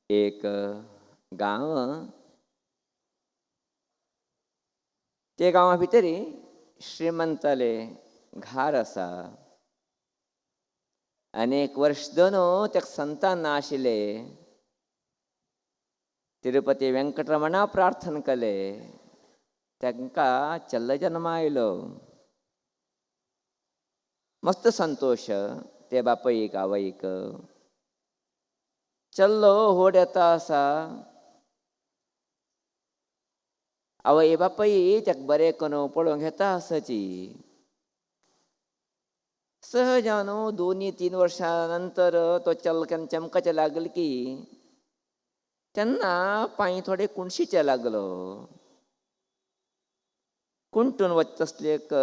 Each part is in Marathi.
एक गांव, ते गांवा भितरी श्रीमंताले घार असा. अनेक वर्ष दोन त्या संतान नाशिले. तिरुपती व्यंकटरमणा प्रार्थना केले, त्यांका चल्ल जन्म आयलो. मस्त संतोष ते बापईक आवईक. चल्लो होड येता असा. आवय बापई त्याक बरे कनो पळोवंक घेता आसाची. सहजानो 2-3 वर्षानंतर तो चलकन चमकाचे लागल की त्यांना पाय थोडे कुणशीचे लागलो. कुंटून वचत असले एक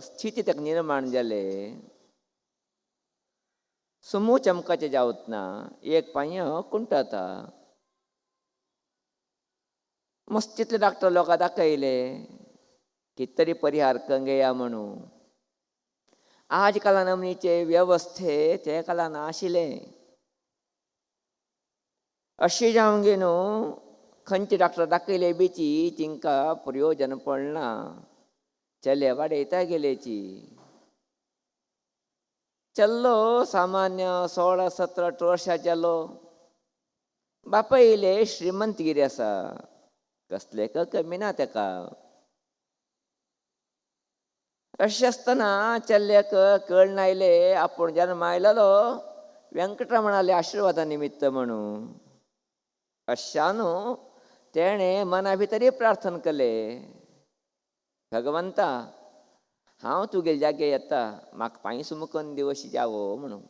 स्थिती त्याक निर्माण जाले. समूह चमकाचे जावत ना, एक पाय कुंटाता. मस्तीतले डॉक्टर लोक दाखयले कितीतरी परिहार कंगेया म्हणून. आज काला नमनीचे व्यवस्थे ते काला नाशिले. अशी जावंक न्हू, खंयचे डॉक्टर दाखयले बीची तिंका प्रयोजन पडना. चले वाडयता गेलेची. चल्लो सामान्य 16-17-18 वर्षाचे जालो. बापा येयले श्रीमंतगिरी आसा, कसले कमी ना तेका. अशें आसतना चल्ल्याक कळना आयले आपूण जन्म आयलेलो व्यंकटरमणाले आशिर्वादा निमित्त म्हणून. अशान तेणें मना भितरी प्रार्थना केले, भगवंता हांव तुगेले जागे येता, म्हाका पांय सुमो करून दिव अशी जावो म्हणून.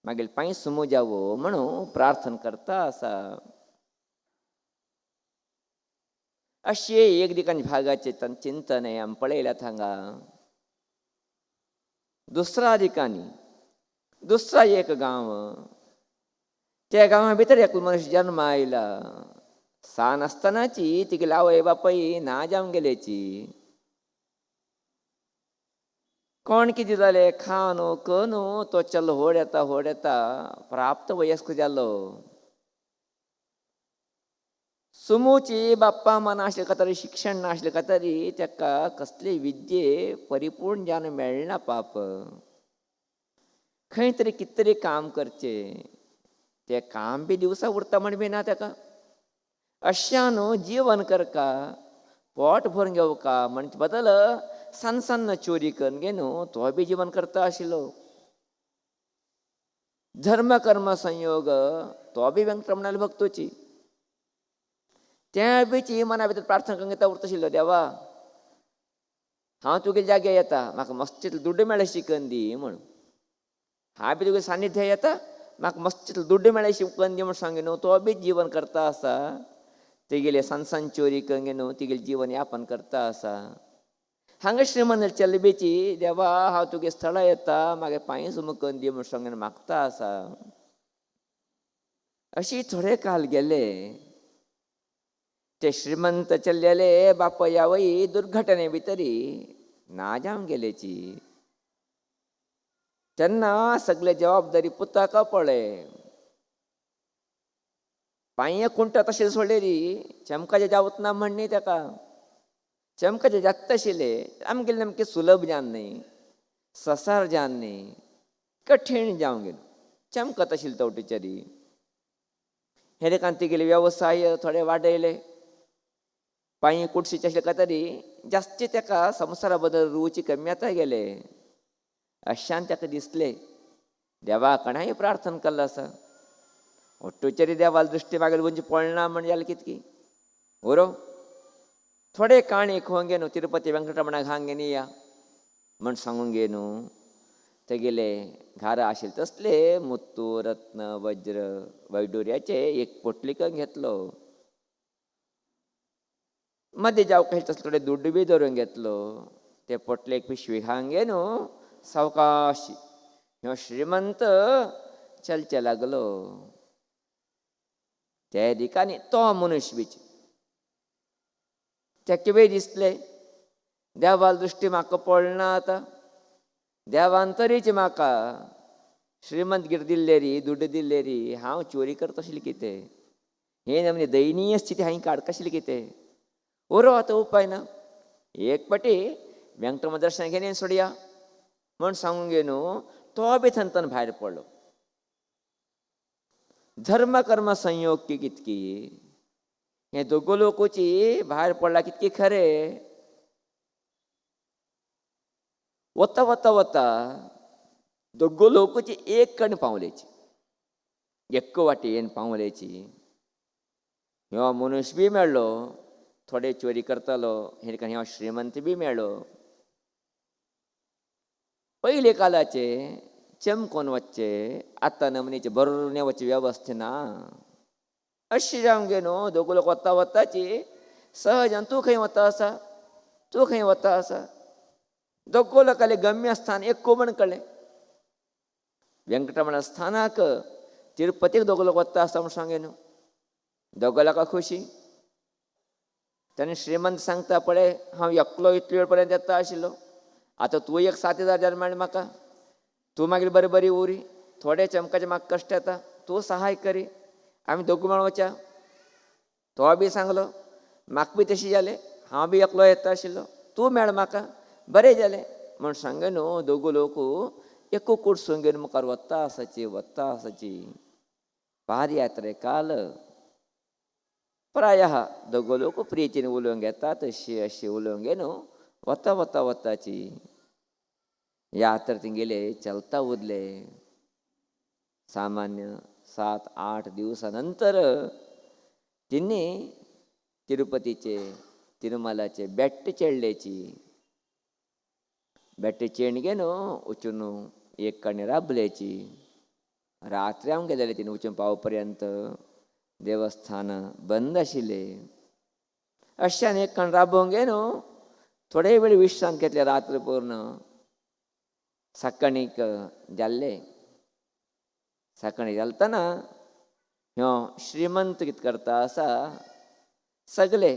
मागीर पांय सुमो जावो म्हणून प्रार्थना करता आसा. अशें एक दिकांनी भागाचे चिंतन हें आमी पळयल्यात हांगा. दुसरा दिकांनी दुसरा एक गांव, त्या गांवा भितर एक मनीस जन्म आयला. सान आसतनाची तिगेले आवय बापाय ना जावन गेलेची. कोण कितें जालें खावन कन तो चलो व्हड येता प्राप्त वयस्क जालो. सुमूची बाप्पा मा नाशिल्ले खातीर, शिक्षण नाशिल्ले खातीर ताका कसले विद्ये परिपूर्ण जावन मेळना पाप. खंय तरी कितें तरी काम करचें, तें काम बी दिवसा उरता म्हण बी ना ताका. अशान जीवन करका, पोट भरून घेवका म्हणचे बदल सन सन चोरी करून घे न्हू, तो बी जीवन करता आशिल्लो. धर्म कर्म संयोग तो बी व्यंकटरमणाले भक्तोची. त्या बीची मना भितर प्रार्थना करून घेता उरता आशिल्लो, देवा हांव तुगेले जाग्यार येता, म्हाका मस्तीतलो दुड्ड मेळ्ळे शिकन दी म्हणून. हांव बी तुगे सान्निध्या येता, म्हाका मस्तीतलो दुड्ड मेळ्ळे शिकन दी म्हणून सांगे न्हू. तो बी जीवन करता आसा. तेगेले सन चोरी करून घे न्हू, तेगेले जीवन यापन करता आसा. हांगा श्रीमंत चलबेची, देवा हांव तुगे स्थळां येता, म्हागे पांय सुमो करून दी म्हणून सांगून मागता आसा. अशी थोडे काल गेले. ते श्रीमंत चल्लेले बापय आवय दुर्घटने भितरी ना जावन गेलेची. तेन्ना सगळे जबाबदारी पुताका पळय. पांय कुंटा तशें सोडलेली, चमकाचे जावत ना म्हण न्ही ताका. चमकाचे जाता आशिल्ले, आमगेले सामकें सुलभ जावन न्ही, ससार जावन न्ही, कठीण जावंक गेलो. चमकत आशिल्ले तवटेच्यारी. हे देखान तेगेले वेवसाय थोडे वाडयले. पांय कुडशीचे आशिल्ले खातीर जास्ती ताका संवसारा बद्दल रुची कमी येता गेले. अशान ताका दिसले देवा कोणाय प्रार्थना केल्लो आसा, ओट्टूचेरी देवाल दृश्टी मागीर म्हणजे पडना म्हणजे जाल्यार कितकी बरो. थोडे काणी खंय गे न्हू, तिरुपती व्यंकटरमणाक हांग घेवन या म्हण सांगून गे न्हू. तेगेले घारा आशिल्ले तसले मुत्तू रत्न वज्र वैडुर्याचे एक पोटलीक घेतलो. मध्य जावं तसले थोडे दुड्ड बी धरून घेतलो. ते पोटलेक पिशवी हांग घे न्हू, सावकाश ह्यो श्रीमंत चलचे लागलो. त्या दिकांनी तो मनुश्य बीच तेका बी दिसले देवाल दृश्टी म्हाका पडना आतां. देवान तरीच म्हाका श्रीमंतगिरी दिल्ले री, दुड्ड दिल्ले री, हांव चोरी करता आशिल्लें कितें. हे म्हणजे दयनीय स्थिती हांवें काडकाशिल्ली कितें उरो आतां उपाय ना. एक पाटी वेंकटरमण दर्शन घेवन सोडया म्हण सांगून गे न्हू. तो बी थंतन भायर पडलो. धर्म कर्म संयोग की कितकी हे दोगो लोकोची भायर पडला कितकी खरें. वता वता वता दोगो लोकोची एक कण पावलेची, एक्को वाटेन पावलेची. ह्यो मनुश्य बी मेळ्ळो, थोडे चोरी करतालो. हे ह्यो श्रीमंत बी मेळ्ळो. पयले कालाचे चमकोन वच्चे, आतां नमनीचे बरें वच्चे वेवस्था ना. अशें जावंक गे न्हू. दोगो लोक वता वताची सहजान तूं खंय वता आसा, तूं खंय वता आसा. दोगो लोकांले गम्य स्थान एक्को म्हण कळ्ळें. वेंकटरमण स्थानाक तिरुपतीक दोगो लोक वता आसा म्हूण सांगे न्हू. दोगो लोकां खुशी. तेन्ना श्रीमंत सांगता पळय हांव एकलो इतले वेळ पर्यंत येता आशिल्लो. आतां तूं एक 7,000 मेळ म्हाका. तूं मागीर बरी बरी उरी. थोडे चमकाचे म्हाका कश्ट येता. तूं सहाय करी. आमी दोगूय मेळून वचा. तो बी सांगलो म्हाका बी तशें जालें. हांव बी एकलो येता आशिल्लो. तूं मेळ म्हाका. बरें जालें म्हूण सांगे न्हू. दोगू लोक एकू कुडसून घेवन मुखार वता आसाची वता आसाची. पादयात्रे काल प्रायः दोगो लोक प्रियेचीन उलोवंक येतात अशी उलोवंक गे न्हू. वता वता वताची यात्रा तेंगेले चलता उरले. सामान्य 7-8 दिवसानंतर तिनी तिरुपतीचे तिरुमलाचे बेट्ट चेडलेची. बेट्ट चेडण गे न्हू वचून एक कणे राबलेची. रात्री हांव गेलेले तिने वचून पाव पर्यंत देवस्थान बंद आशिल्ले. अशान एक कण राबोवंक गे न्हू. थोडे वेळ विश्रांत घेतले रात्र पूर्ण. सकाळीक जाल्ले. सकाळी जालतना ह्यो श्रीमंत कितें करता आसा सगळे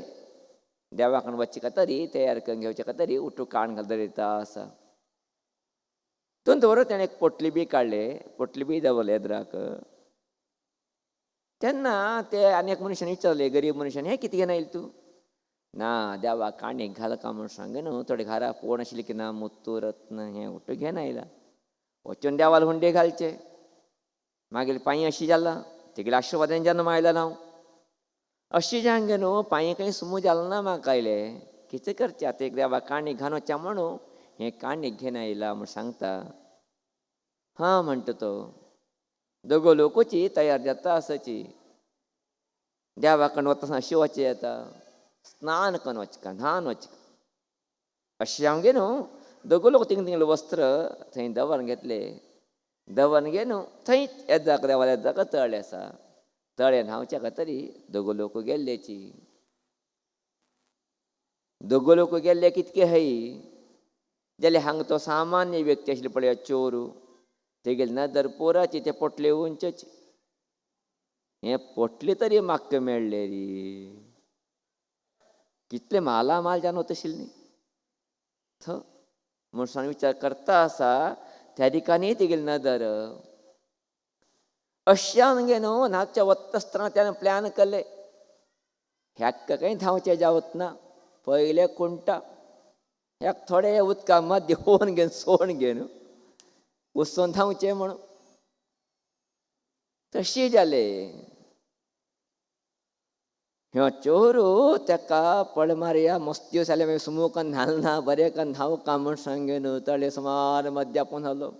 देवाकण वच्चे खातीर तयार करून घेवचे खातीर उठून काण घालता दिता आसा. दवरत ताणें एक पोटली बी काडले. पोटली बी दवरले एदराक. तेन्ना ते आनी एक मनशान विचारले गरीब मनशान हें कितें घेवन आयिल्लो तूं. ना देवा काणयेक घाल काय म्हूण सांगे न्हू. थोडे घरा पोण आशिल्ले की ना मुत्तू रत्न हें उठून घेवन आयला. वचून देवाला हुंडे घालचे. मागीर पांय अशी जाला तेगेले आशिर्वादान जन्म आयला हांव. अशी जावंक गे न्हू. पांय खंय सुमू जालें ना म्हाका आयले. कितें करचें आतां एक देवा काणयेक घालून वचचें म्हणून हें काणयेक घेवन आयला म्हूण सांगता. हां म्हणटा तो. दोगो लोकोची तयार जाता आसाची. देवा कडेन वता अशी वचें येता. स्नान करून वचका न्हावन वचका. अशें जावंक गे न्हू. दोगो लोक तिंगले वस्त्र थंय दवरून घेतले. दवरून गे न्हू थंय येद्दाक देवाला येद्दाक तळे आसा. तळे न्हांवच्या खातीर दोगो लोक गेल्लेची. दोगो लोक गेल्ले कितके हय जाल्यार हांगा तो सामान्य व्यक्ती आशिल्लो पळय चोरू तेगेले नदर पोराची ते पोटले उंचेची. हे पोटले तरी म्हाका मेळ्ळे रे. कितले माला माल जावन वता आशिल्ली न्ही. म्हणून विचार करता आसा त्या ठिकाणी तेगेली नदर. अश्यान गे न्हू नागच्या वता आसतना त्यानं प्लॅन केले. ह्याक्क काही धांवचे जावत ना. पयले कुंटा ह्याक थोडे उदका मध्य होवन घेवन सोण घेवन वचून धांवचे म्हणून. तशी जाले. ह्यो चोरू तेका पळ मारया मस्त दिवस जाले मागीर सुमो करून न्हालना बरें करून न्हांवका म्हूण सांगेन तळे सुमार मध्य आपूण आहलो.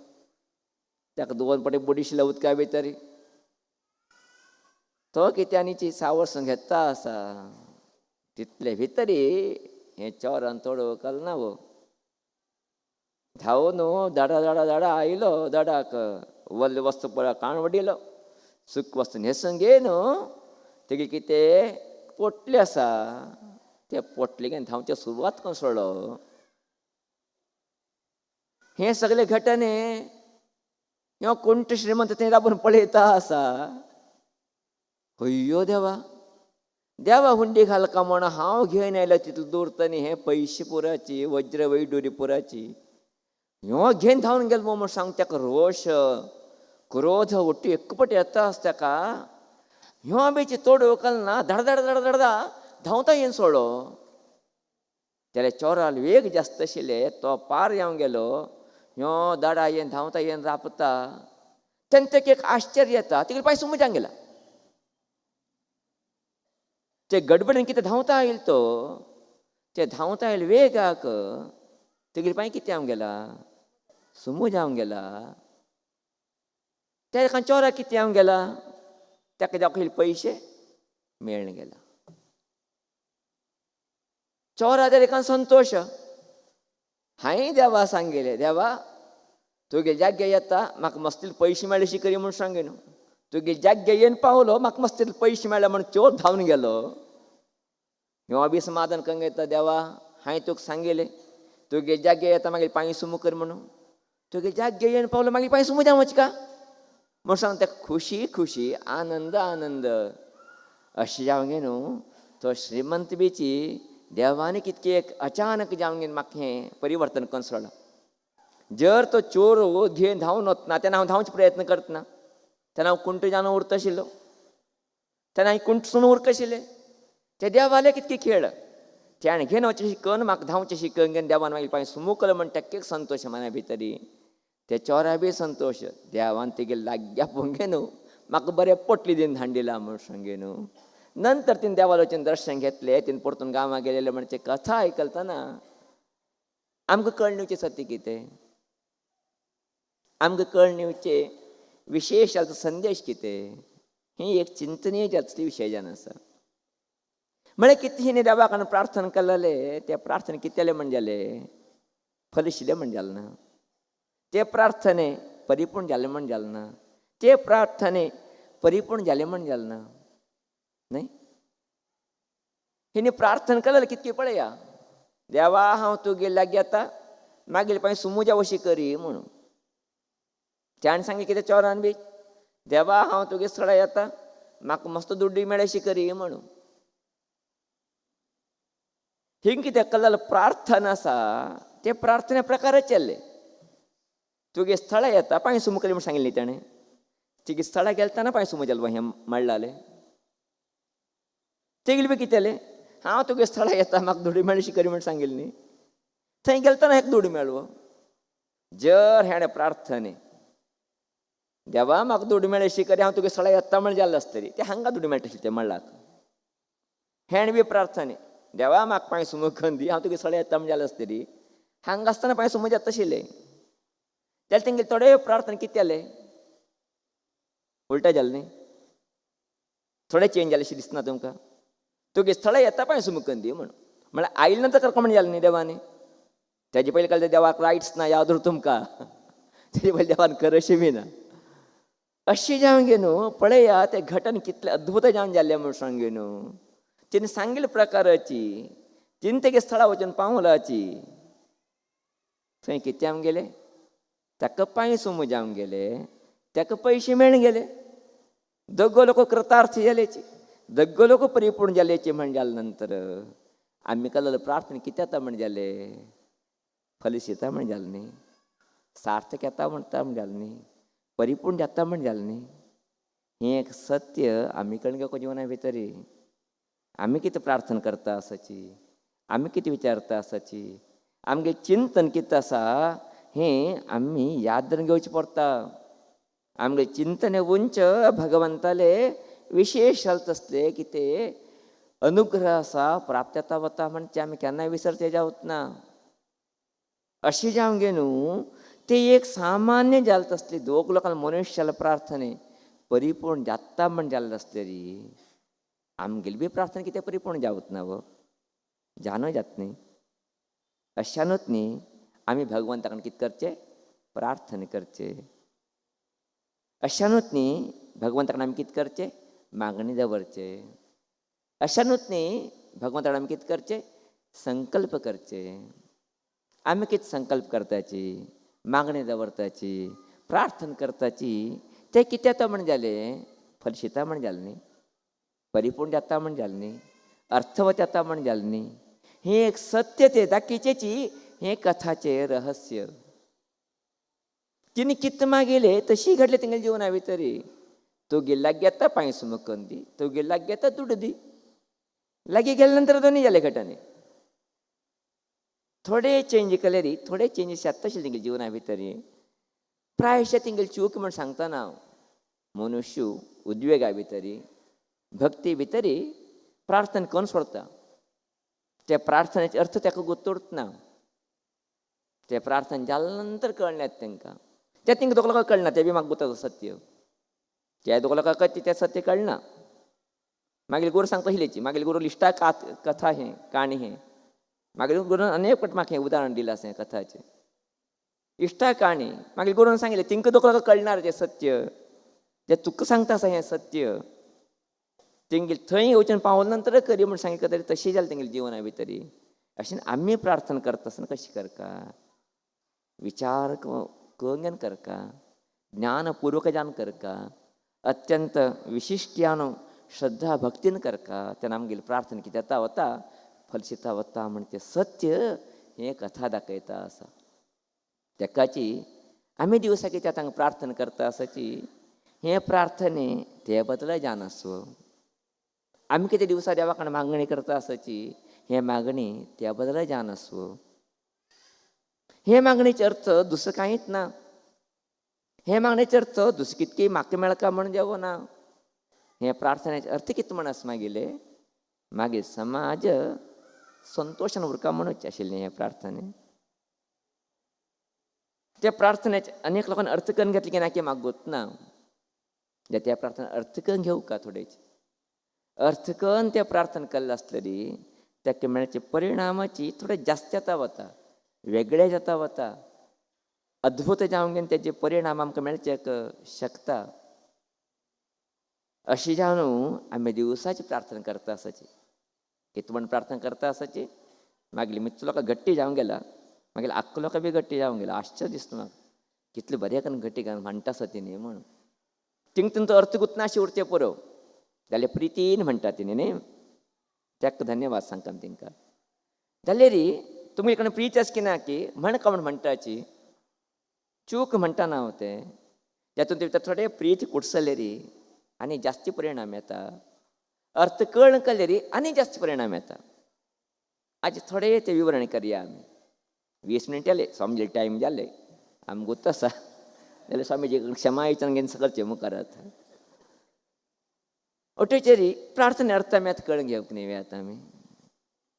तेका 2 पाटी बुडिशिल्ल्या उदका भितर. तो कित्यानीची सावरसून घेता आसा. तितले भितरी हें चोरान तोडो केलो वो. धांवन दडा दडा दडा आयलो दडाक. वल्ले वस्तू पळय काण वडिलो. सूक वस्तू न्हेसून घेवन तेगे कितें पोटले आसा ते पोटले घेवन धांवचे सुरवात करून सोडलो. हे सगळे घटने ह्यो कोणतो श्रीमंत थंय राबून पळयता आसा. अय्यो देवा. देवा हुंडी घालका म्हण हांव घेवन आयलो तितलो दूर तनी हे पयशे पुराची वज्र वैडुरी पुराची. ह्यो घेवन धांवन गेलो म्हूण सांग. तेका रोश क्रोध उट्टी एकपट येता आसा तेका. ह्यो बेची तोड ना धडधड धडधडदा धांवता येईन सोडो. त्याला चोराल वेग जास्त आशिल्ले, तो पार येवंक गेलो. ह्यो दाडा येवन धांवता येवन रापता. तेन्ना ताका एक आश्चर्य येता, तिगेले पांय सुमजांक गेला. ते गडबडीन कितें धांवता येयलो तो, ते धांवता येयले वेगाक तेगेले पांय कितें जावंक गेला, सुमू जावंक गेला. त्या चोराक कितें जावंक गेला, ताका दाखयले पयशे मेळून गेला. चोरा एका संतोष. हांवें देवा सांगलेले, देवा तुगे जाग्या येता म्हाका मस्तीले पयशे मेळ्ळे शिकरी म्हूण सांगे न्हू. तुगे जाग्या येवन पावलो, म्हाका मस्तीले पयशे मेळ्ळे म्हूण चोर धांवन गेलो. ह्यो बी समाधान कंग येता, देवा हांवें तुका सांगलेले तुगे जाग्या येता मागीर पांय सुमू कर म्हणून. तुगे जाग्या येवन पावलो मागीर पांय सुमू जावं वचका म्हूण सांग. ताका खुशी खुशी आनंद आनंद अशें जावंक न्हू. तो श्रीमंत बीची देवाने कितके एक अचानक जावंक म्हाका हें परिवर्तन करून सोडलां. जर तो चोर घेवन धांवन वतना तेन्ना हांव धांवचे प्रयत्न करतना, तेन्ना हांव कुंट जावन उरता आशिल्लो, तेन्ना हांवें कुंटसून उरक आशिल्लें. ते देवाले कितके खेळ. त्याणें घेवन वचचें शिकन म्हाका धांवचें शिकन घेवन देवान मागीर पांय सुमू केलो म्हण ताका एक संतोश मना भितरी. ते चोरा बी संतोश, देवान तेगे लाग्या पोंगे न्हू म्हाका बरें पोटली दिन धांडिला म्हूण सांगे न्हू. नंतर तिने देवाला वचून दर्शन घेतलें. तिने परतून गांवां गेलेले म्हणजे कथा आयकलतना आमकां कळणेवचें सत्य कितें, आमकां कळणेवचे विशेश जाल्लो संदेश कितें, ही एक चिंतनीय जाल्लो विशय जावन आसा. म्हळ्यार कितें हिणें देवा कडेन प्रार्थना केलेले, ते प्रार्थना कितें जालें म्हण जालें, फलिशिल्लें म्हण जालें ना. ते प्रार्थने परिपूर्ण जालें म्हण जालें ना. ते प्रार्थने परिपूर्ण जालें म्हण जालें ना. न्हय, हिणें प्रार्थना केलेलें कितके पळया, देवा हांव तुगे लागीं येता मागीर पांय सुमू जावं अशी करी म्हणून. त्याणें सांगलें कितें चोरान बी, देवा हांव तुगे स्थळां येता म्हाका मस्त दुड्डी मेळ्ळे अशी करी म्हणून. हिंग कितें केलें प्रार्थना आसा ते प्रार्थने प्रकारच केल्ले. तुगे स्थळां येता पांय सुमू करी म्हूण सांगिल्लें ताणें. तिगे स्थळां गेलतना पांय सुमू जालो हें म्हणलालें. तेगेलें बी कितें जालें, हांव तुगे स्थळां येता म्हाका दुडी मेळ्ळी अशी करी म्हूण सांगिल्ली न्ही. थंय गेलतना एक दुडी मेळ्ळो. जर हेणें प्रार्थने देवा म्हाका दुडी मेळ्ळी अशी करी हांव तुगे स्थळां येता म्हण जाल्लें आसतली, ते हांगा दुडी मेळटा ते म्हणलाक. हेणें बी प्रार्थने देवा म्हाका पांय सुमू करून दी हांव तुगे स्थळां येता म्हण जाल्लें आसतली, हांगा आसतना पांय सुमू जाता तशिल्लें. जाल्यार तेंगे थोडे प्रार्थना कितें जालें, उलटें जालें न्ही. थोडें चेंज जालें अशें दिसना तुमकां. तुगे स्थळां येता पांय सुमू करून दी म्हणून म्हळ्यार आयले नंतर करता म्हण जालें न्ही देवानी. तेजे पयलीं केलें देवाक रायट्स ना याद उर तुमकां. तेजे पयलीं देवान कर अशें बी ना. अशें जावंक गे न्हू. पळया तें घटन कितलें अद्भुत जावन जाल्लें म्हूण सांगे न्हू. तिणें सांगिल्ले प्रकाराची तिणें तेगे स्थळां वचून पावलाची. थंय कितें जावंक गेलें, ताका पांय सुमू जावंक गेले, ताका पयशे मेळून गेले. दोगो लोक कृतार्थ जालेची, दोगो लोक परिपूर्ण जालेची म्हण जाले नंतर आमी केलेलो प्रार्थना कितें जाता म्हण जालें, फलीत येता म्हण जालें न्ही, सार्थक येता म्हणटा म्हण जालें न्ही, परिपूर्ण जाता म्हण जालें न्ही. हें एक सत्य आमी कडेन घेवपाक जिवना भितरी. आमी कितें प्रार्थना करता आसाची, आमी कितें विचारता आसाची, आमगे चिंतन कितें आसा हें आमी याद धरून घेवचें पडटा. आमगे चिंतन उंच भगवंताले विशेश जालें तसले कितें अनुग्रह आसा प्राप्त जाता वता म्हणजे आमी केन्नाय विसरचे जावच ना. अशें जावंक गे न्हू. ते एक सामान्य जालें तसली दोग लोकांक मनुश्याले प्रार्थने परिपूर्ण जाता म्हण जाल्ले आसतली, आमगेली बी प्रार्थना कितें परिपूर्ण जावत ना गो, जावं जाता न्ही. अशानूच न्ही आमी भगवंता कडेन कितें करचें, प्रार्थना करचें. अशानूच न्ही भगवंता कडेन आमी कितें करचें, मागणी दवरचें. अशानूच न्ही भगवंता कडेन आमी कितें करचें, संकल्प करचे. आमी कितें संकल्प करताची, मागणी दवरताची, प्रार्थना करताची, तें कितें जाता म्हण जालें, फलित जाता म्हण जालें न्ही, परिपूर्ण जाता म्हण जालें न्ही, अर्थवत जाता म्हण जालें न्ही. हें एक सत्य तें दाखीचेची हें कथाचें रहस्य. तिने कितें मागयलें तशी घडलें तेंगे जिवना भितरी. तुगे लागता पांय सुमकन दी, तुगे लागता दुड्ಡು दी. लागी गेल्यानंतर दोन्ही झाले घटाने. थोडे चेंज केले री, थोडे चेंजीस येता तशें तेंगे जिवना भितर. प्रायशे तेंगे चूक म्हण सांगतना मनुष्य उद्वेगा भितरी भक्ती भितरी प्रार्थना करून सोडता. त्या प्रार्थनेचे अर्थ ताका गुर्तूच ना. ते प्रार्थना जाल्या नंतर कळण्यात तांकां. ते तेंका दोगलाका कळना, ते बी म्हाका गुर्ता सत्य. त्या दोगलाका कळटा ते सत्य कळना. मागीर गुरू सांगता हिलेची, मागीर गुरू लिस्टा कथा हें काणी हें. मागीर गुरून अनेक फावट म्हाका हें उदाहरण दिलां आसा कथाचें. इश्टा काणी मागीर गुरून सांगिल्लें तिंका दोगलाका कळना तें सत्य. जे तुका सांगता आसा हें सत्य. तेंगे थंय येवचें पावले नंतर करी म्हूण सांगितलें तरी तशें जालें तेंगे जिवना भितरी. अशें आमी प्रार्थना करता आसतना कशी करता, विचार करून करता, ज्ञानपूर्वक जावन करता, अत्यंत विशिश्ट्यान श्रद्धा भक्तीन करता. तेन्ना आमगेली प्रार्थना कितें जाता वता फलसिता वता म्हण तें सत्य हें कथा दाखयता आसा. तेकाची आमी दिवसा कितें तांकां प्रार्थना करता आसाची हे प्रार्थने ते बदला जावन आसो. आमी कितें दिवसा देवा कडेन मागणी करता आसाची हे मागणी त्या बदला जावन आसो. हे मागणेचो अर्थ दुसरो कांयच ना. हे मागणेचो अर्थ दुसरें कितकी म्हाका मेळका म्हण देवो ना. हे प्रार्थनेचो अर्थ कितें म्हण आसा मागेले, मागीर समाज संतोशान उरका म्हणूच आशिल्लें हे प्रार्थने. त्या प्रार्थनेचे अनेक लोकांनी अर्थ करून घेतले की ना की म्हाका गोत ना. त्या प्रार्थना अर्थ करून घेवं का थोडेच. अर्थ करून त्या प्रार्थना केल्ले आसतली ताका मेळचे परिणामाची थोडे जास्त येता वता, वेगळे जाता वता, अद्भुत जावंक घेवन तेजे परिणाम आमकां मेळचे शकता. अशी जावन आमी दिवसाची प्रार्थना करता आसाची. कितें म्हण प्रार्थना करता आसाची मागीर मित्तू लोकां गट्टी जावंक गेला, मागीर आख्खो लोकां बी गट्टी जावंक गेला. आश्चर्य दिसता म्हाका कितले बरे करून गट्टी घालून म्हणटा आसा तिणी म्हण. तिंका तो अर्थ गुंतनाशे उरचे पुरो जाल्यार प्रितीन म्हणटा तिणी न्ही. ताका धन्यवाद सांगता आमी तिंका. जाल्यार तुमी कडेन प्रीत आसा की ना की म्हण का म्हण म्हणटाची चूक म्हणटा ना हांव तें. जातूंत भितर थोडे प्रीत कुडसले री आनी जास्ती परिणाम येता. अर्थ कळ्ळें केले री आनी जास्त परिणाम येता. आज थोडे ते विवरण करया आमी. 20 मिनट जाले, स्वामीचे टायम जाले, आमी गुर्त आसा जाल्यार स्वामीजी क्षमा विचारून घेवन सकलचे मुखारात. अठेचेरी प्रार्थने अर्थ आमी आतां कळून घेवंक न्ही आतां आमी.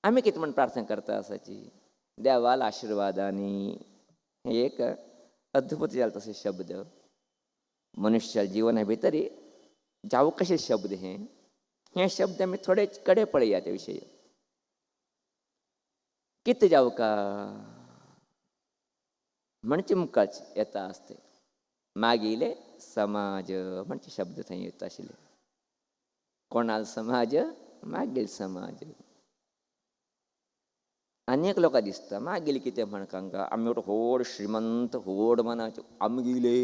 आमी कितें म्हण प्रार्थना करता आसाची देवाल आशिर्वादांनी. हे एक अद्भुत जालें तशें शब्द मनुष्य जिवना भितर जावं कशें शब्द हे शब्द आमी थोडे कडे पळया त्या विशयी. कितें जावं का म्हणचे मुखार येता आसते मागिले समाज म्हणचे शब्द थंय येता आशिल्ले. कोणाल समाज, मागील समाज. अनेक लोकां दिसता मागील कितें म्हण तांकां आमी व्हड श्रीमंत व्हड मनाचे आमगेले.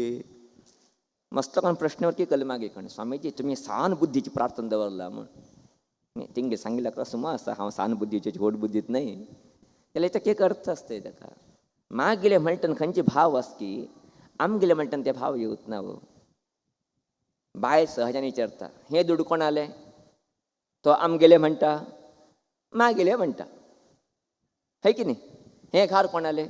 मस्त लोकांनी प्रश्न वरती केले मागीर कोण स्वामीजी तुमी सान बुद्धीची प्रार्थना दवरला म्हण. तेंगे सांगिल्ल्या कसो मो आसा हांव सान बुद्धीची व्हड बुद्धीत न्हय. जाल्यार ताका एक अर्थ आसता ताका. मागीले म्हणटना खंयचे भाव आस की आमगेले म्हणटना ते भाव येवच ना. बाय सहजान विचारता हे दुडू कोणाले, तो आमगेले म्हणटा मागेले म्हणटा. है की न्ही. हे घर कोणाले,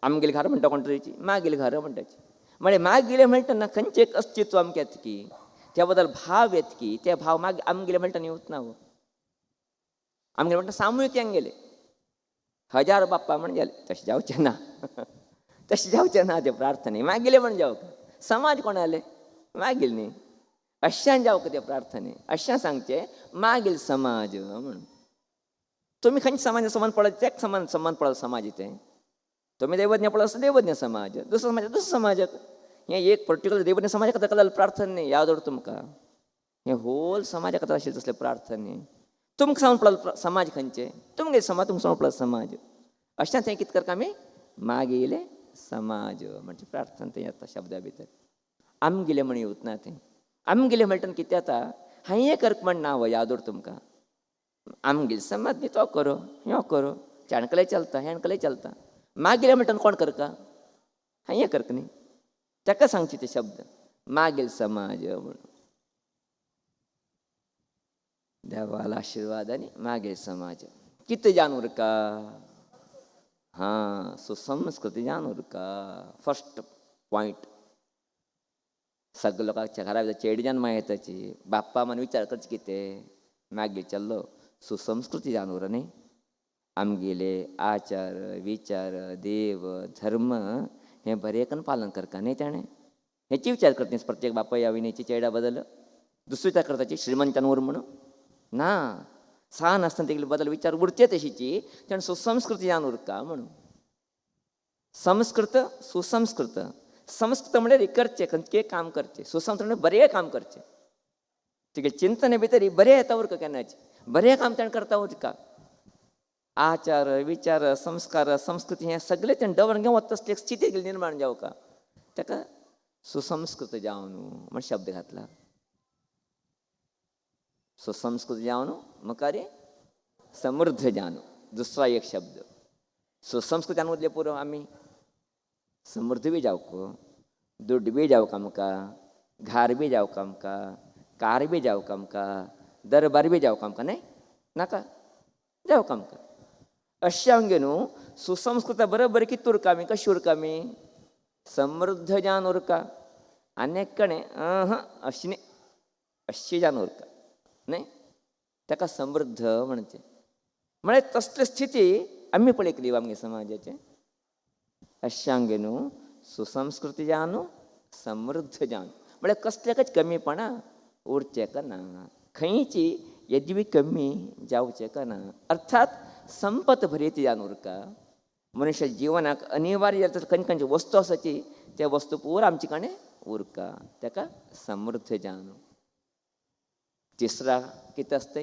आमगेले घर म्हणटा कोण तरीची, मागेले घर म्हणटाची. म्हणजे मागेले म्हणटना खंयचे एक अस्तित्व आमकां येता की त्या बद्दल भाव येत की ते भाव माग आमगेले म्हणटना येवच ना. आमगेले म्हणटा सामुहीक यांग गेले 1000 बाप्पा म्हण गेले तशें जावचें ना. तशें जावचें ना. ते प्रार्थने मागेले म्हण जावं. समाज कोणाले मागील न्ही. अशान जावं ते प्रार्थने. अशा सांगचे मागील समाज म्हणून. तुम्ही खंयच्या समाज समान पळत त्याक समान पळत समाज तें. तुम्ही दैवज्ञ पळत दैवज्ञ समाज, दुसरो समाज दुसरो समाज. हें एक पर्टिक्युलर दैवज्ञ समाजा खातीर केलेले प्रार्थना न्ही. याद दवर तुमकां. हें होल समाजा खातीर आशिल्ले तसले प्रार्थने. तुमकां सांगून पळत समाज खंयचे, तुमगे समाज तुमकां सांगून पळत समाज. अशें थंय कितें करता आमी मागेले समाज म्हणजे प्रार्थना थंय येता शब्दा भितर. आमगेले म्हण येवच ना तें. आमगेले म्हणटना कितें जाता हांवें हें करप म्हण ना याद दवर तुमकां. आमगेले समाज न्ही तो करो ह्यो करो जाणकले चलता हेणकले चलता. मागेले म्हणटना कोण करता हांवें हें करता न्ही. ताका सांगचे ते शब्द मागेल समाज म्हणून. देवाला आशीर्वाद आणि मागे समाज किती जानवर का. हां, सुसंस्कृती जानवर का. First point. सगळं लोकांच्या घरा चेड जान माहिताची बाप्पा मन विचार करचे किते मागे चल्लो सुसंस्कृती जानवर न्ही. आमगेले आचार विचार देव धर्म हे बरेकन पालन करता न्ही ताणें. हेची विचार करता प्रत्येक बाप्पा या विनेची चेडा बदल दुसरी विचार करताची श्रीमंतांवर म्हणून ना. सहा नासतना तेगेले बदल विचार उरचे तशीची ताणें सुसंस्कृती जानवर का म्हणून. संस्कृत सुसंस्कृत. संस्कृत म्हणजे करचे खंयचे काम करचे. सुसंस्कृत म्हणजे बरे काम करचे. तिगे चिंतने भितर बरे येता उरका केन्नाचे बरे काम ताणें करता उरका. आचार विचार संस्कार संस्कृती हे सगळे तेणें डवळून घेवन वता तसली स्थिती निर्माण जावं का ताका सुसंस्कृत जावन म्हण शब्द घातला. सुसंस्कृत जावन मुखारी समृद्ध जावन दुसरा एक शब्द. सुसंस्कृत जावन उरले पुरो आमी समृद्ध बी जावं दुड्ड बी जावं आमकां घार बी जावं आमकां कार बी जावं आमकां दरबार बी जावं आमकां न्ही नाका जावं आमकां. अशें आमगे न्हू सुसंस्कृत बरोबर कितें उरका आमी कशी उरका आमी समृद्ध जावन उरका. आनीक कणें अशें न्ही अशी जावन उरका न्ही ताका समृद्ध म्हणचे. म्हळ्यार तसली स्थिती आमी पळयतली आमगे समाजाचे. अशें आमगे न्हू सुसंस्कृती जावन समृद्ध जावन म्हळ्यार कसल्याकच कमीपणां उरचें ना. खंयची यद्वी कमी जावचें का ना. अर्थात संपत भरीत जावन उरका. मनुष्य जिवनाक अनिवार्य खंयची खंयची वस्तू आसाची त्या वस्तू पुरो आमचे कडेन उरका ताका समृद्ध जावन. तिसरा कितें आसता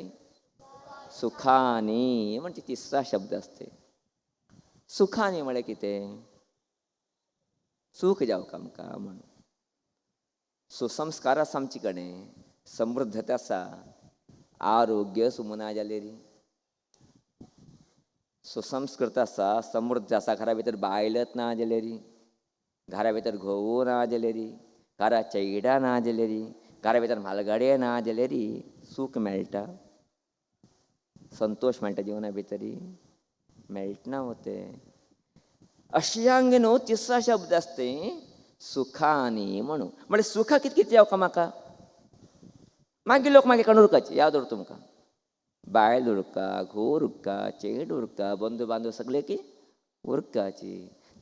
सुखानी म्हणजे तिसरा शब्द आसता. सुखानी म्हळ्यार कितें सूख जावं आमकां म्हणून. सुसंस्कार आसा आमचे कडेन समृद्धता आसा आरोग्य सुमना जालें. सुसंस्कृत आसा समृद्ध आसा घरा भितर बायलत ना जाल्यार घरा भितर घोव ना जाल्यार घरा चैडा ना जाल्यार घरा भितर म्हालगाडे ना जाल्यार सूख मेळटा संतोष मेळटा जिवना भितर मेळटना वते. अशें हांगे न्हू तिसरा शब्द आसता सुखानी म्हणून. म्हळ्यार सुखा कितें कितें जावं म्हाका मागीर लोक मागीर कोण उरकाचे याद उरता तुमकां. बायल उरका घोव उरका चेड उरका बंधू बांधव सगळे की उरकाची.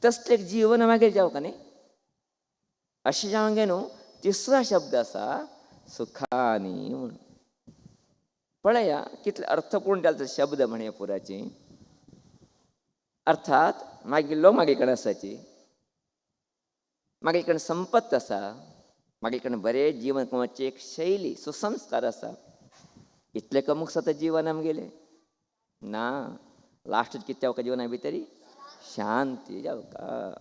तसलें जीवन मागीर जावं का न्ही. अशें जावं गे न्हू तिसरा शब्द आसा सुखानी म्हणून. पळया कितले अर्थपूर्ण जाले शब्द म्हणे पुराची. अर्थात मागीर लोक मागीर कडेन आसाची मागीर कडेन संपत्त आसा मागीर कडेन बरें जीवन कमोवपाची एक शैली सुसंस्कार आसा. इतले कमूक जाता जीवन आमगेलें ना. लास्ट कितें जावं जिवना भितर शांती जावं.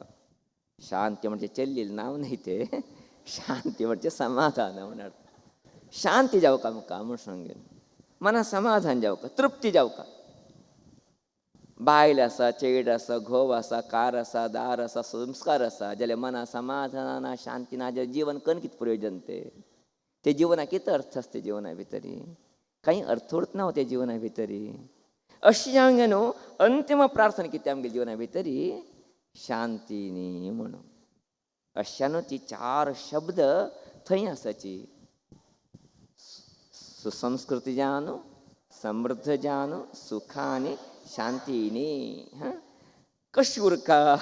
शांती म्हणजे चल्लेलें नांव न्ही तें शांती म्हणजे समाधान म्हणून. शांती जावं आमकां म्हूण सांगेन मना समाधान जावं तृप्ती जावं. बायल आसा चेड आसा घोव आसा कार आसा दार आसा संस्कार आसा जाल्यार मना समाधान ना शांती ना जाल्यार जीवन करून कितें प्रयोजन ते जिवनाक कितें अर्थ आसता जिवना भितर काही अर्थ उरता ना त्या जिवना भितर. अशी हांगे न्हू अंतीम प्रार्थना कितें आमगे जिवना भितर शांती न्ही म्हणून. अशान ती चार शब्द थंय आसाची. सुसंस्कृती जावन समृद्ध जावन सुखानी शांतीनी. कशी उरका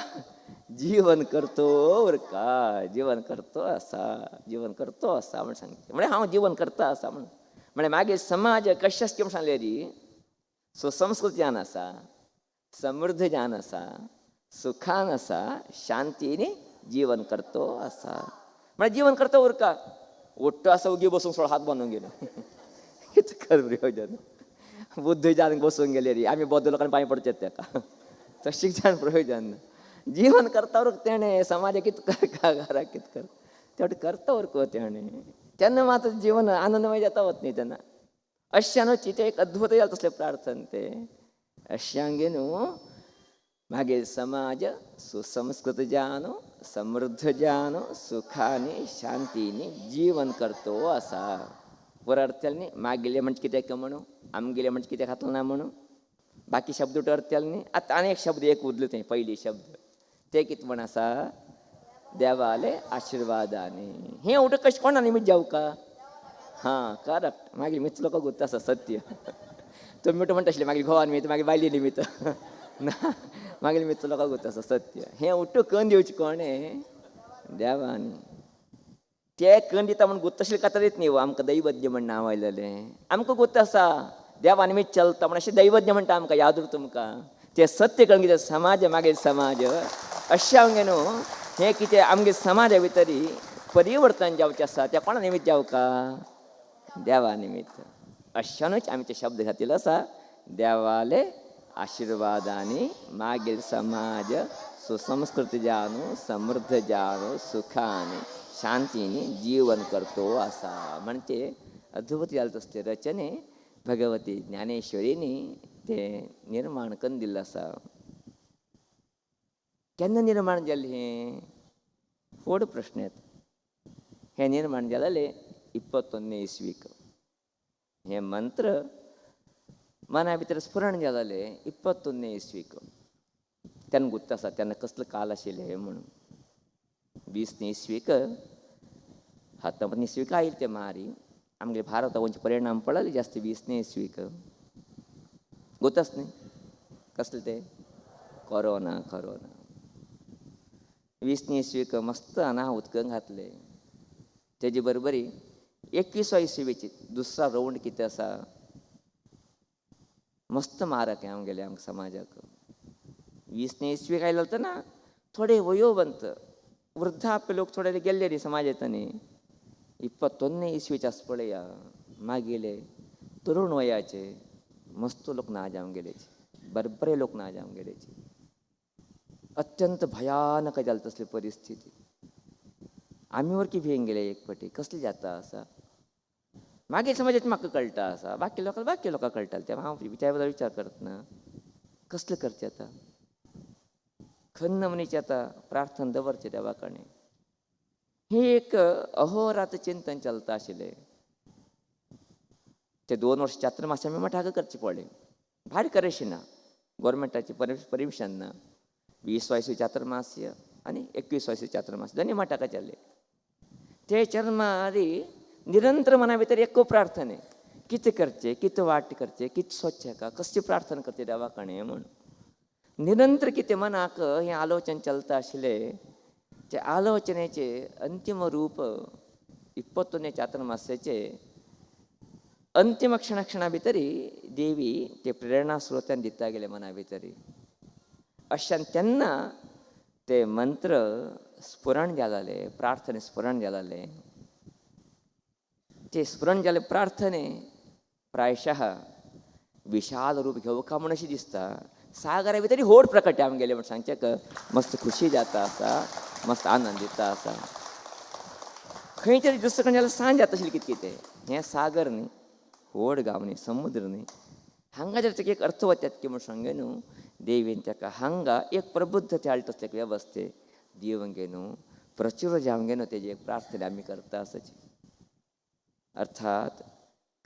जीवन करतो उरका जीवन करतो असा म्हण सांगता. म्हणजे हांव जीवन करता असा म्हण म्हणजे मागीर समाज कशें आसता म्हण सांगले री सुसंस्कृत जावन आसा समृद्ध जावन आसा सुखान आसा शांतीनी जीवन करतो असा. म्हणजे जीवन करतो उरका. उठ्ठो आसा उगी बसूंक सोड हात बांदून गेलो कितें कर प्रयोजन. बुद्ध जावन बसूंक गेले री आमी बौद्ध लोकांनी पांय पडचेत ताका तशीं जावन प्रयोजन. जीवन करता उरक तेणें समाज कितें कर घरा कितें कर तेवटें करता उरको तेणें तेन्ना मात जीवन आनंदमय जाता वत न्ही तेन्ना. अशें न्हू तें एक अद्भुत जालें तसलें प्रार्थना तें. अशें गे न्हू मागीर समाज सुसंस्कृत जावन समृद्ध जावन सुखानी शांतीनी जीवन करतो असा. परत न्ही मागेलें म्हणजे कितें म्हणू आमगेले म्हणजे किती खातलो ना म्हणून बाकी शब्द टरतले न्ही. आतां अनेक शब्द एक उरले ते पयली शब्द ते कित म्हण आसा, देवाले आशिर्वादाने. हे उठ कशें कोणा निमित्त जावं का. हां करेक्ट. मागीर मित लोक गुत्त आसा सत्य. तुमी म्हणटा म्हणटा आसले मागीर घोवान निमित्त मागीर बायली निमित्त ना, मागीर मित लोक गुत्त आसा सत्य. हें उठ कन्न दिवचें कोणें, देवानी. ते कन्न दिता म्हण गुत्त आशिल्ले कातरीत न्ही आमकां दैवज्ञ म्हण नांव आयलेलें. आमकां गुत्त आसा देवा निमित्त चलता म्हण अशें दैवज्ञ म्हणटा आमकां याद उरता तुमकां. तें सत्य कळून कितें समाज मागीर समाज अशें हांव न्हू. हें कितें आमगे समाजा भितरी परिवर्तन जावचें आसा तें कोणा निमित्त जावका, देवा निमित्त. अशानूच आमी ते शब्द घातिल्लो आसा, देवाले आशिर्वादांनी मागील समाज सुसंस्कृत जावं समृद्ध जावं सुखाने शांतीने जीवन करतो असा. म्हणजे अद्भुत जालें तसले रचने भगवती ज्ञानेश्वरीनी ते निर्माण करून दिल्लें आसा. केन्ना निर्माण जालें हें, व्हड प्रश्न येता. हें निर्माण जालेलें 21 इसवीक. हे मंत्र मना भितर स्फुरण जालेलें 21 इसवीक. तेन्ना गुर्त आसा तेन्ना कसलो काल आशिल्ले म्हणून. 20 इसवीक 19 इसवीक आयिल्ले ते मारी. आमगे भारतावरचे परिणाम पडले जास्त 20 इसवीक. गुर्त न्ही कसले ते कोरोना. 20 इसवीक मस्त अनाहूत करून घातले. तेजे बरोबरी 21 इसवीची दुसरा राऊंड कितें आसा, मस्त मारक आहे आमगेले आमच्या समाजाक. 20 इसवीक आयलो ना थोडे वयोवंत वृद्धाप्य लोक थोडे गेल्ले रे समाजांनी. 21 इसवीचे आस पळया मागेले तरुण वयाचे मस्त लोक ना जावन गेलेचे, बरे लोक ना जावन गेलेचे. अत्यंत भयानक जाली तसली परिस्थिती. आमी वरकी भियेन गेले एक फावटी कसले जाता आसा. मागीर समाजात म्हाका कळटा आसा, बाकी लोकांक कळटा ते हांव त्या बद्दल विचार करत ना. कसले करचे आतां, खन्न मनीस आतां प्रार्थना दवरचे देवा कडेन. हे एक अहोरात्र चिंतन चलता आशिल्लें. ते 2 वर्स चातुर्मास आमी मठाक करचे पडले. भारी करेशी ना, गोवोरमेंटाची परमिशन ना. 20 चातुर्मास्य आनी 21 चातुर्मास दोनी मठाक जाल्ले. ते चरमारी निरंतर मना भितर एक प्रार्थने कितें करचें, कितें वाट करचें, कितें सोदचें, कसली प्रार्थना करचें देवा कडेन म्हूण. निरंतर कितें मनाक हें आलोचन चलता आशिल्लें. ते आलोचनेचे अंतिम रूप 21 चातुर्मास्याचे अंतिम क्षणा भितरी देवी ते प्रेरणा स्रोतान दिता गेले मना भितरी. अशान तेन्ना ते मंत्र स्फुरण जालेले, प्रार्थने स्फुरण जालेले. ते स्फुरण जाले प्रार्थने प्रायशः विशाल रूप घेवका म्हूण अशें दिसता. सागरा भितर व्हड प्रकट आमगेले म्हण सांगचेक मस्त खुशी जाता आसा, मस्त आनंद दिता आसा. खंय तरी दुसरे कडेन जाल्यार सांज जाता आशिल्ली कितें हें सागर न्ही, व्हड गांव न्ही, समुद्र न्ही. हांगा जर ताका एक अर्थ वतात की म्हूण सांगे न्हू. देवीन ताका हांगा एक प्रबुद्धते हाडटा तसले वेवस्थे दिवंक गे न्हू, प्रचूर जावंक गे न्हू. तेजी एक प्रार्थना आमी करता आसाची. अर्थात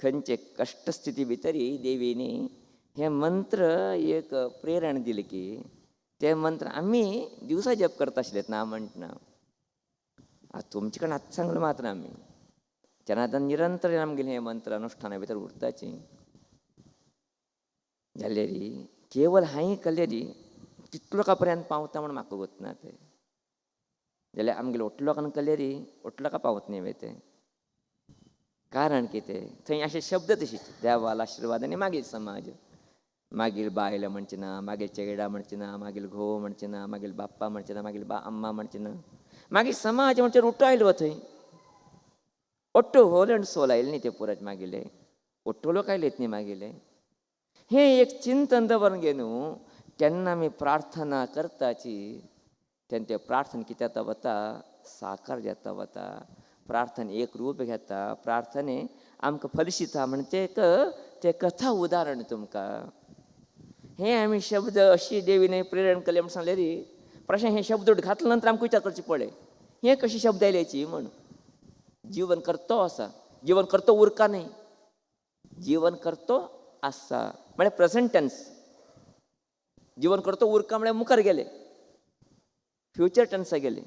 खंयचे कश्टस्थिती भितरी देवीनी हे मंत्र एक प्रेरण दिले की ते मंत्र आमी दिवसा जप करता आशिल्लेत ना म्हणटना. तुमचे कडेन आतां सांगलें मात्र आमी जेन्ना निरंतर आमगेले हे मंत्र अनुश्ठाना भितर उरताची जाल्यारी केवळ हांय कल्लेरी कितलो लोकां पर्यंत पावता म्हण म्हाका वतना ते. जाल्यार आमगेले ओट्ट लोकांक कल्लेरी ओट्ट लोकां पावत न्ही ते. कारण कितें थंय अशे शब्द तशी देवाला आशिर्वाद आनी मागीर समाज. मागीर बायल म्हणचे ना, मागीर चेडा म्हणचे ना, मागीर घोव म्हणचे ना, मागीर बाप्पा म्हणचे ना, मागीर अम्मा म्हणचे ना. मागीर समाज म्हणजे उठो आयलो थंय. ओट्टो होल एंड सोल आयले न्ही ते पुराय मागिले. ओट्टो लोक आयलेत न्ही मागिले. हें एक चिंतन दवरून घे न्हू. केन्ना आमी प्रार्थना करताची तेन्ना ते प्रार्थना कितें जाता वता साकार जाता वता. प्रार्थना एक रूप घेता. प्रार्थने आमकां फलशिता म्हणजे ते कथा उदाहरण तुमकां. हे आमी शब्द अशी देवीने प्रेरण केले म्हण सांगले रे प्रश्न हे शब्द घातले नंतर आमकां विचार करचे पडले हे कशी शब्द आयल्याची म्हण. जीवन करतो असा, जीवन करतो उरका नाही, जीवन करतो आसा म्हणजे प्रेझेंट टेन्स. जीवन करतो उरका म्हणजे मुखार गेले, फ्युचर टेन्स गेले,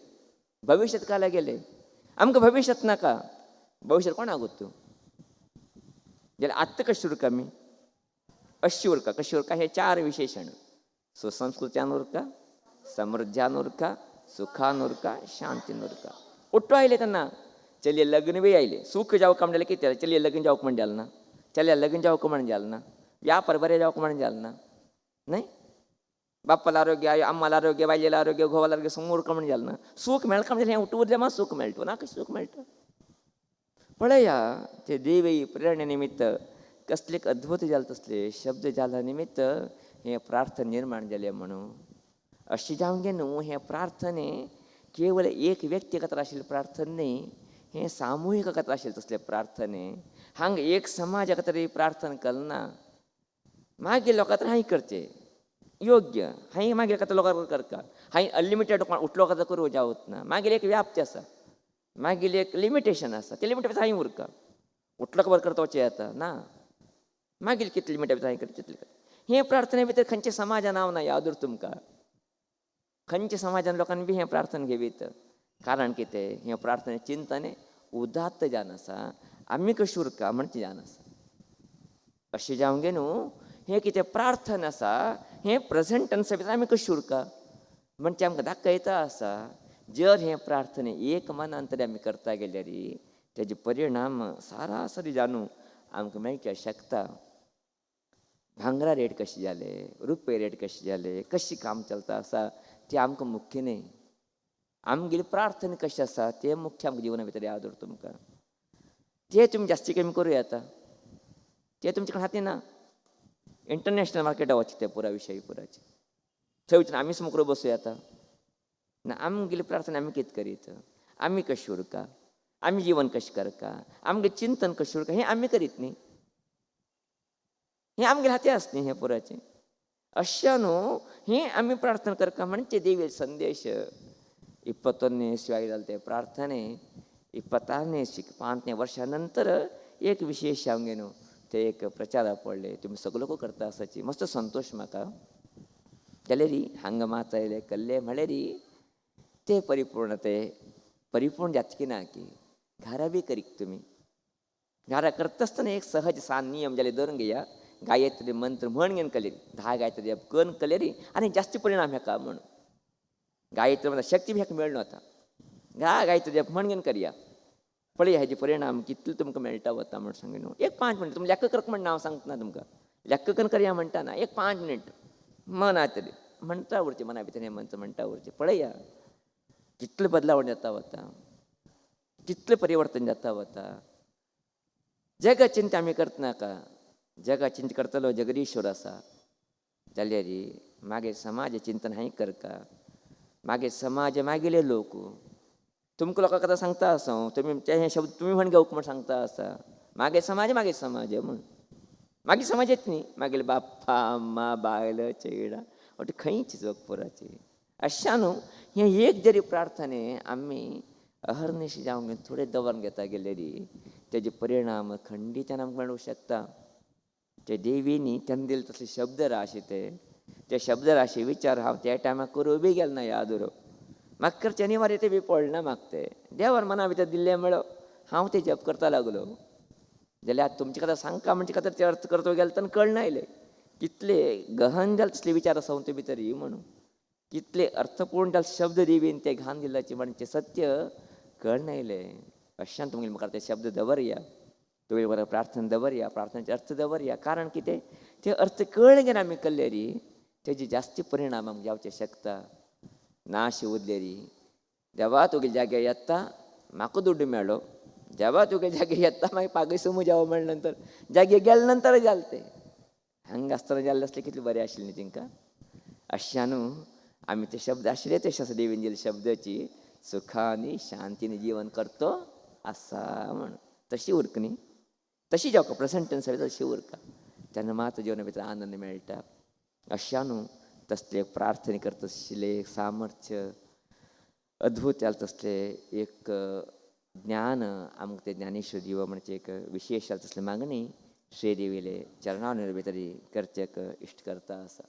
भविष्यात काला गेले. आमकां भविष्यात नाका, भविष्यात कोणाक तूं जाल्यार आत्ता कशी उरका आमी, अशी उरका, कशी उरका, हे 4 विशेशण. सुसंस्कृत्यान उरका, समृद्ध्यान उरका, सुखान उरका, शांतीन उरका. उठ्ठो आयले तेन्ना चलये लग्न बी आयले, सुख जावंक म्हणल्यार कितें जालें, चलये लग्न जावंक म्हण जालें ना, चल्या लग्न जावंक म्हण जालें ना, व्यापार बरें जावंक म्हण जालें ना, न्हय. बाप्पाला आरोग्य, आम्हाला आरोग्य, बायलेला आरोग्य, घोवाला आरोग्य, समोर का म्हण जालें ना. सूख मेळका म्हणजे हें उठून उरलें मात सूख मेळटा ना, कशें सूख मेळटा. पळया ते देवी प्रेरणे निमित्त कसले अद्भुत जाले, तसले शब्द जाला निमित्त हे प्रार्थना निर्माण जाले म्हणून. अशी जावंक गे न्हू, हे प्रार्थने केवळ एक व्यक्ती खातीर आशिल्ले प्रार्थना न्ही, हे सामुहीक खातीर आशिल्ले तसले प्रार्थने. हांगा एक समाजा खातीर प्रार्थना केलना, मागीर लोकां खातीर हांवें करचें योग्य, हांवें मागीर खातीर लोकां करता, हांवें अनलिमिटेड उठलो खातीर करूं जावत ना. मागीर एक व्याप्ती आसा, मागीर एक लिमिटेशन आसा, ते लिमिटेशन हांवें उरका. उठलो खबर करता वचें येता ना, मागीर कितले लिमिट हांवें करता तितलें. हे प्रार्थने भितर खंयच्या समाजान हांव ना यादूर तुमकां, खंयच्या समाजान लोकांनी बी हें प्रार्थना घेवीत. कारण कितें, हें प्रार्थने चिंतन उदात्त जावन आसा, आमी कशी उरका म्हणचे जावन आसा. अशें जावंक गे न्हू, हें कितें प्रार्थना आसा, हें प्रेझेंट टेन्सा भितर आमी कशी उरका म्हणजे आमकां दाखयता आसा. जर हें प्रार्थने एक मनान तरी आमी करता गेल्यार तेजे परिणाम सारासरी जाणू आमकां मेळचे शकता. भांगरा रेट कशी जाले, रुपये रेट कशी जाले, कशी काम चलता आसा तें आमकां मुख्य न्ही. आमगेली प्रार्थना कशी आसा तें मुख्य आमकां जिवना भितर याद उरता तुमकां. तें तुमी जास्ती कमी करूं येता, तें तुमचे कडेन हातीन ना. इंटरनॅशनल मार्केटार वचचें तें पुरा विशय पुराचे, थंय वचून आमी मुखार बसूं येता ना. आमगेली प्रार्थना आमी कितें करीत, आमी कशी उरका, आमी जिवन कशें करता, आमगे चिंतन कशें उरका, हें आमी करीत न्ही, हें आमगे हाती आसा न्ही हें पुराचें. अशें न्हू, हें आमी प्रार्थना करता म्हणजे देवी संदेश 21ನೇ ಇಸ್ವಿಯಾಗಿ जाले प्रार्थने 26ನೇ ಇಸ್ವಿ 5ನೇ ವರ್ಷ ನಂತರ एक विशेष हांवें ते एक प्रचारा पडले, तुमी सगळो करता आसाची मस्त संतोष म्हाका. जाल्यार हांगा मात आयले कल्ले म्हळ्यार ते परिपूर्ण जातकी ना की घरा बी करीत तुमी. घरा करता आसतना एक सहज सान नियम जाल्यार धरून घेया, गायत्री मंत्र म्हण घेवन कलेरी 10 गायत्री जप करून कलेरी आनी जास्ती परिणाम हेका म्हणून. गायत्री मंत्र शक्ती बी हेका मेळना आता, गायत्री जप म्हण घेवन करया, पळया हेजे परिणाम कितले तुमकां मेळटा वता म्हण सांगे न्हू. एक 5 मिनट तुमी लेक्क करक म्हण हांव सांगता ना तुमकां, लेक्क करून करया म्हणटा ना, एक 5 मिनट मना तरी म्हणटा उरचें, मना भितर हें मंत्र म्हणटा उरचें. पळया कितले बदलावण जाता वता, कितले परिवर्तन जाता वता. जगा चिंता आमी करता नाका, जगा चिंता करतलो जगदीश्वर आसा जाल्यार मागीर समाज चिंतन हांवें करता. मागीर समाज मागेले लोक तुमकां लोकांक आतां सांगता आसा, तुमी हे शब्द तुमी म्हण घेवक म्हण सांगता आसा. मागीर समाज म्हण मागीर समाज येत न्ही, मागीर बाप्पा अम्मा बायल चेडा अटी खंयची जग पुराची. अशा न्हू, हें एक जरी प्रार्थने आमी अहर्निश जावंक थोडे दवरून घेता गेल्यार तेजे परिणाम खंडीतल्यान आमकां मेळूं शकता. ते देवीनी तेन्ना दिले तसले शब्द राशी ते शब्द राशी विचार हांव त्या टायमार करूं बी गेलो ना यादूर. म्हाका करचें अनिवार्य बी पडना म्हाका ते देवान मना भितर दिल्ले मेळो, हांव ते जप करता लागलो. जाल्यार तुमचे खातीर सांगता म्हणजे खातीर ते अर्थ करता गेलो तेन्ना कळना आयले कितले गहन जाले तसले विचार आसा ते भितर म्हणून, कितले अर्थपूर्ण जाले शब्द देवीन ते घान दिल्याचे म्हणजे सत्य कळना आयले. अशांत तुमगेले मुखार ते शब्द दवरया, तुवें बरो प्रार्थना दवरया, प्रार्थनेचे अर्थ दवरया. कारण कितें, ते अर्थ कळ्ळे गेले आमी कल्लेरी तेजे जास्ती परिणाम आमकां जावचे शकता. नाश उरलेरी जेवा तुगे जागे येता म्हाका दुड्ड मेळ्ळो, जेवा तुगे जागे येता मागीर पागय समू जावं म्हणल्या नंतर जागे गेले नंतर जालें तें. हांगा आसतना जाल्लें आसलें कितलें बरें आशिल्लें न्ही तेंकां. अशा न्हू आमी ते शब्द आशिल्ले तशें आसा देवीन दिले शब्दाची सुखानी शांतीनी जीवन करतो आसा म्हण. तशी उरक न्ही, तशी जावं प्रेझेंट टेन्स तशी उरका, तेन्ना मात जिवना भितर आनंद मेळटा. अशा न्हू तसले प्रार्थने करता आशिल्ले सामर्थ्य अद्भुत जालें तसले एक ज्ञान आमकां ते ज्ञानेश्वर दिवं म्हणजे एक विशेश जालें तसलें मागणी श्रीदेवीले चरणानुर्भितरी करचक इष्ट करता असा.